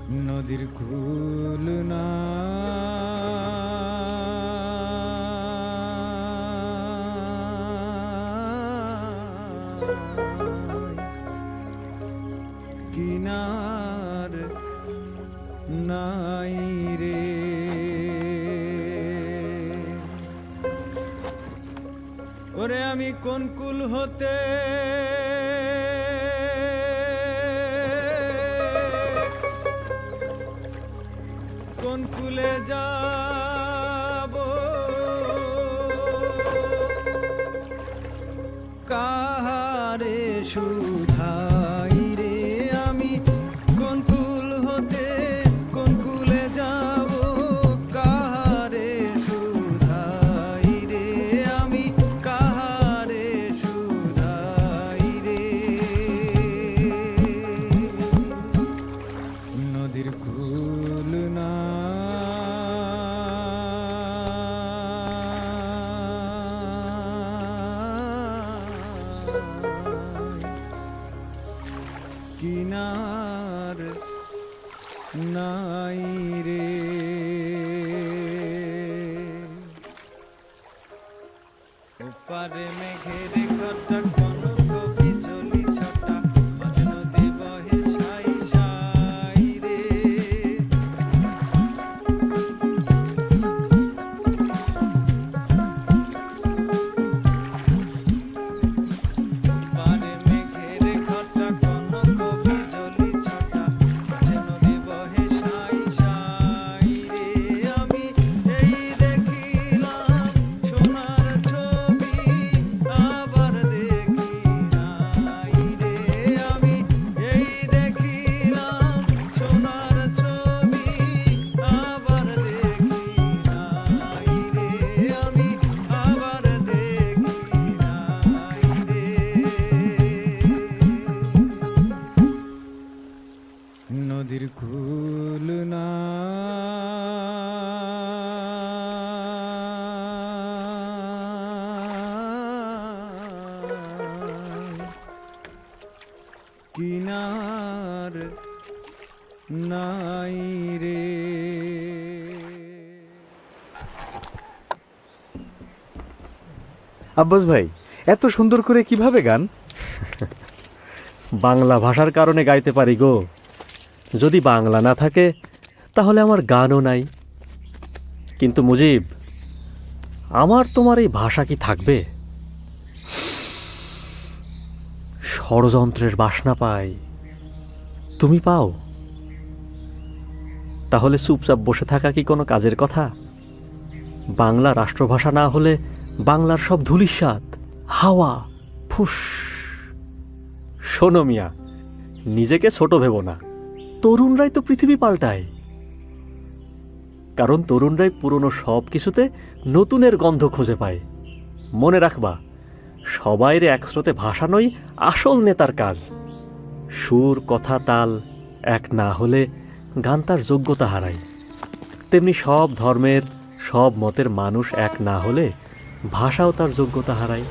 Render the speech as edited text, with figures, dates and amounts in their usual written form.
নদীর কূল না কিনার নাই রে, ওরে আমি কোন কুল হতে কোন কুলে যাব, কাহারে সুধাই রে, আমি কোন কুল হতে কোন কুলে যাব, কাহারে সুধাই রে, আমি কাহারে সুধাই রে। নদীর কূল না কিনার নাই রে, ওপারে মেঘের ঘটা কোন কবি চলি ছটা, মাঝ নদী বহে সাই সাই রে, ওপারে মেঘের ঘটা কোন কবি চলি ছটা, মাঝ নদী বহে সাই সাই রে, আমি এই দেখিলাম সোনার ছবি, আবার দেখি নাই রে, আমি এই দেখিলাম সোনার ছবি, আবার দেখি নাই রে, আমি আবার দেখি নাই রে। নদীর কূল না কিনার নাই রে। আব্বাস ভাই, এত সুন্দর করে কিভাবে গান? বাংলা ভাষার কারণে গাইতে পারি গো। যদি বাংলা না থাকে তাহলে আমার গানও নাই। কিন্তু মুজিব, আমার তোমার এই ভাষা কি থাকবে? ষড়যন্ত্রের বাসনা পাই, তুমি পাও? তাহলে চুপচাপ বসে থাকা কি কোনো কাজের কথা? বাংলা রাষ্ট্রভাষা না হলে বাংলার সব ধূলিসাৎ, হাওয়া, ফুস। শোনো মিয়া, নিজেকে ছোট ভেবো না। তরুণরাই তো পৃথিবী পাল্টায়, কারণ তরুণরাই পুরনো সব কিছুতে নতুনের গন্ধ খুঁজে পায়। মনে রাখবা, সবাইরে একস্রোতে ভাসানোই আসল নেতার কাজ। সুর, কথা, তাল এক না হলে গান তার যোগ্যতা হারায়। তেমনি সব ধর্মের, সব মতের মানুষ এক না হলে ভাষাও তার যোগ্যতা হারায়।